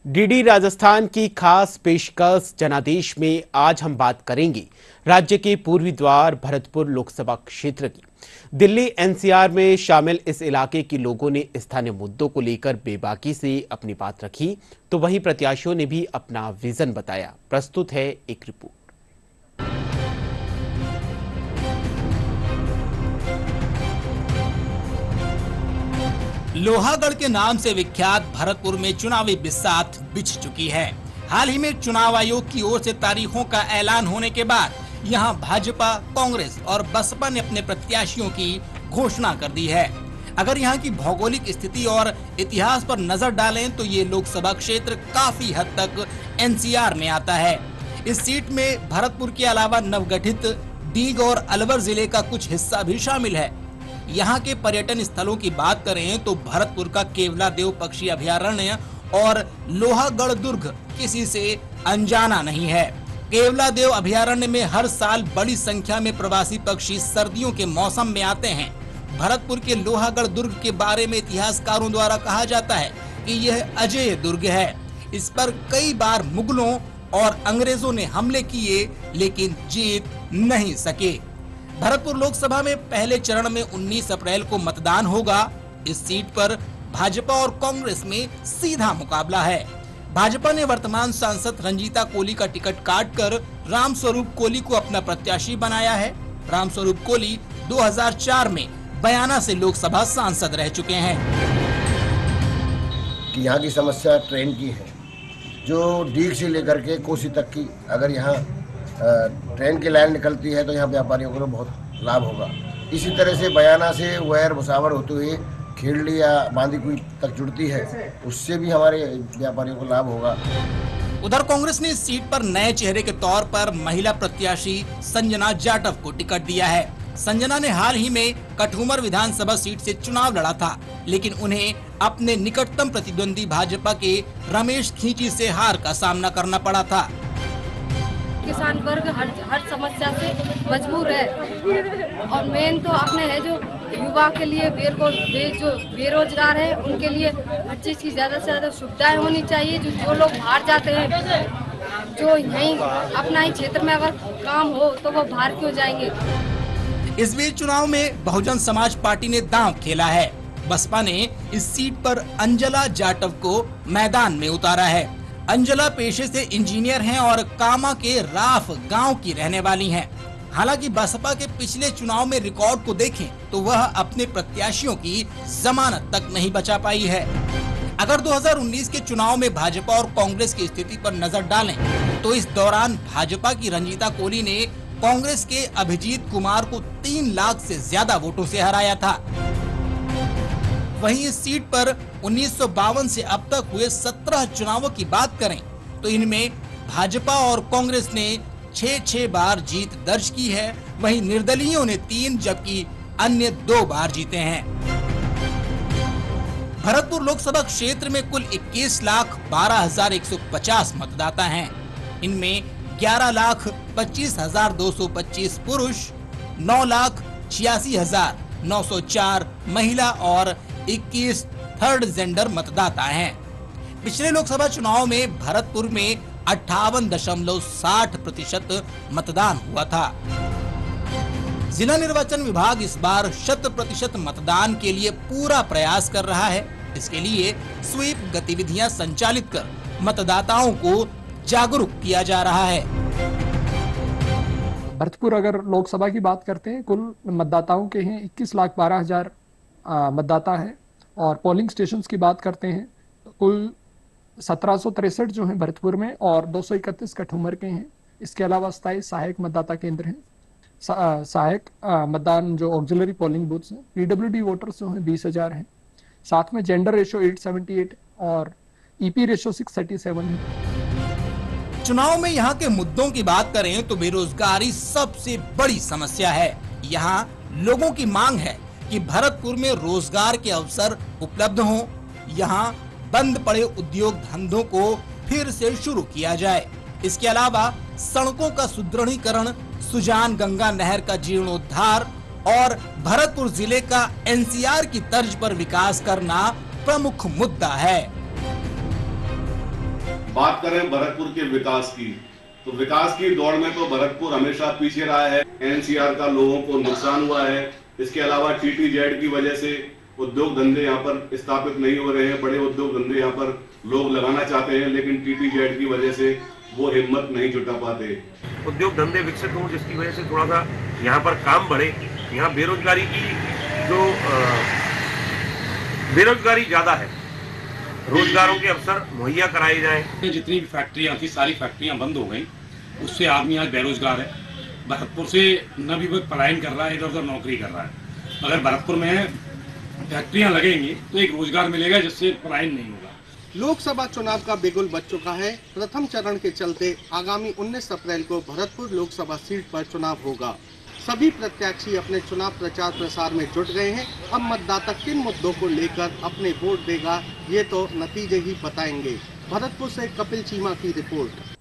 DD Rajasthan की खास पेशकश जनादेश में आज हम बात करेंगे राज्य के पूर्वी द्वार भरतपुर लोकसभा क्षेत्र की। दिल्ली एनसीआर में शामिल इस इलाके के लोगों ने स्थानीय मुद्दों को लेकर बेबाकी से अपनी बात रखी, तो वहीं प्रत्याशियों ने भी अपना विजन बताया। प्रस्तुत है एक रिपोर्ट। लोहागढ़ के नाम से विख्यात भरतपुर में चुनावी बिसात बिछ चुकी है। हाल ही में चुनाव आयोग की ओर से तारीखों का ऐलान होने के बाद यहां भाजपा, कांग्रेस और बसपा ने अपने प्रत्याशियों की घोषणा कर दी है। अगर यहां की भौगोलिक स्थिति और इतिहास पर नजर डालें तो ये लोकसभा क्षेत्र काफी हद तक एनसीआर में आता है। इस सीट में भरतपुर के अलावा नवगठित डीग और अलवर जिले का कुछ हिस्सा भी शामिल है। यहाँ के पर्यटन स्थलों की बात करें तो भरतपुर का केवलादेव पक्षी अभयारण्य और लोहागढ़ दुर्ग किसी से अनजाना नहीं है। केवलादेव अभयारण्य में हर साल बड़ी संख्या में प्रवासी पक्षी सर्दियों के मौसम में आते हैं। भरतपुर के लोहागढ़ दुर्ग के बारे में इतिहासकारों द्वारा कहा जाता है कि यह अजेय दुर्ग है। इस पर कई बार मुगलों और अंग्रेजों ने हमले किए लेकिन जीत नहीं सके। भरतपुर लोकसभा में पहले चरण में 19 अप्रैल को मतदान होगा। इस सीट पर भाजपा और कांग्रेस में सीधा मुकाबला है। भाजपा ने वर्तमान सांसद रंजीता कोली का टिकट काटकर रामस्वरूप कोली को अपना प्रत्याशी बनाया है। रामस्वरूप कोली 2004 में बयाना से लोकसभा सांसद रह चुके हैं। यहाँ की समस्या ट्रेन की है, जो डीग से लेकर के कोसी तक की अगर यहाँ ट्रेन की लाइन निकलती है तो यहाँ व्यापारियों को बहुत लाभ होगा। इसी तरह से बयाना से वैर भुसावल होते हुए खेड़ली या बांदीकुई तक जुड़ती है, उससे भी हमारे व्यापारियों को लाभ होगा। उधर कांग्रेस ने इस सीट पर नए चेहरे के तौर पर महिला प्रत्याशी संजना जाटव को टिकट दिया है। संजना ने हाल ही में कठूमर विधानसभा सीट से चुनाव लड़ा था, लेकिन उन्हें अपने निकटतम प्रतिद्वंदी भाजपा के रमेश खींची से हार का सामना करना पड़ा था। किसान वर्ग हर समस्या से मजबूर है और मेन तो अपने है जो युवा के लिए जो बेरोजगार है उनके लिए हर चीज की ज्यादा से ज्यादा सुविधाएं होनी चाहिए। जो लोग बाहर जाते हैं, जो यहीं अपना ही क्षेत्र में अगर काम हो तो वो बाहर क्यों जाएंगे। इस बीच चुनाव में बहुजन समाज पार्टी ने दांव खेला है। बसपा ने इस सीट पर अंजला जाटव को मैदान में उतारा है। अंजला पेशे से इंजीनियर हैं और कामा के राफ गांव की रहने वाली हैं। हालांकि बसपा के पिछले चुनाव में रिकॉर्ड को देखें तो वह अपने प्रत्याशियों की जमानत तक नहीं बचा पाई है। अगर 2019 के चुनाव में भाजपा और कांग्रेस की स्थिति पर नजर डालें तो इस दौरान भाजपा की रंजीता कोली ने कांग्रेस के अभिजीत कुमार को 3 लाख से ज्यादा वोटों से हराया था। वहीं इस सीट पर 1952 से अब तक हुए 17 चुनावों की बात करें तो इनमें भाजपा और कांग्रेस ने 6 बार जीत दर्ज की है। वहीं निर्दलीयों ने 3 जबकि अन्य 2 बार जीते हैं। भरतपुर लोकसभा क्षेत्र में कुल 21,12,150 मतदाता हैं। इनमें 11,25,225 पुरुष, 9,86,904 महिला और 21 थर्ड जेंडर मतदाता हैं। पिछले लोकसभा चुनाव में भरतपुर में 58.60% मतदान हुआ था। जिला निर्वाचन विभाग इस बार 100% मतदान के लिए पूरा प्रयास कर रहा है। इसके लिए स्वीप गतिविधियां संचालित कर मतदाताओं को जागरूक किया जा रहा है। भरतपुर अगर लोकसभा की बात करते हैं, कुल मतदाताओं के हैं 21,12,000 मतदाता है और पोलिंग स्टेशंस की बात करते हैं तो कुल 1763 जो हैं भरतपुर में और 231 कठूमर के हैं। इसके अलावा 27 सहायक मतदाता केंद्र हैं। सहायक मतदान जो ऑक्सिलरी पोलिंग बूथ्स हैं, पीडब्ल्यूडी वोटर्स जो हैं 20,000 हैं। साथ में जेंडर रेशो 878 और ईपी रेशो 637 है। चुनाव में यहाँ के मुद्दों की बात करें तो बेरोजगारी सबसे बड़ी समस्या है। यहाँ लोगों की मांग है कि भरतपुर में रोजगार के अवसर उपलब्ध हों। यहाँ बंद पड़े उद्योग धंधों को फिर से शुरू किया जाए। इसके अलावा सड़कों का सुदृढ़ीकरण, सुजान गंगा नहर का जीर्णोद्धार और भरतपुर जिले का एनसीआर की तर्ज पर विकास करना प्रमुख मुद्दा है। बात करें भरतपुर के विकास की, तो विकास की दौड़ में तो भरतपुर हमेशा पीछे रहा है। एनसीआर का लोगों को नुकसान हुआ है। इसके अलावा टीटीजेड की वजह से उद्योग धंधे यहाँ पर स्थापित नहीं हो रहे हैं। बड़े उद्योग धंधे यहाँ पर लोग लगाना चाहते हैं, लेकिन टीटीजेड की वजह से वो हिम्मत नहीं जुटा पाते। उद्योग धंधे विकसित हों, जिसकी वजह से थोड़ा सा यहाँ पर काम बढ़े। यहाँ बेरोजगारी की जो बेरोजगारी ज्यादा है, रोजगारों के अवसर मुहैया कराए जाएं। जितनी भी फैक्ट्रियां थी, सारी फैक्ट्रियां बंद हो गई, उससे आदमी आज बेरोजगार है। भरतपुर से न भी वो पलायन कर रहा है, इधर उधर नौकरी कर रहा है। अगर भरतपुर में फैक्ट्रियां लगेंगी तो एक रोजगार मिलेगा, जिससे पलायन नहीं होगा। लोकसभा चुनाव का बिगुल बज चुका है। प्रथम चरण के चलते आगामी 19 अप्रैल को भरतपुर लोकसभा सीट पर चुनाव होगा। सभी प्रत्याशी अपने चुनाव प्रचार प्रसार में जुट गए हैं। अब मतदाता किन मुद्दों को लेकर अपने वोट देगा, ये तो नतीजे ही बताएंगे। भरतपुर से कपिल चीमा की रिपोर्ट।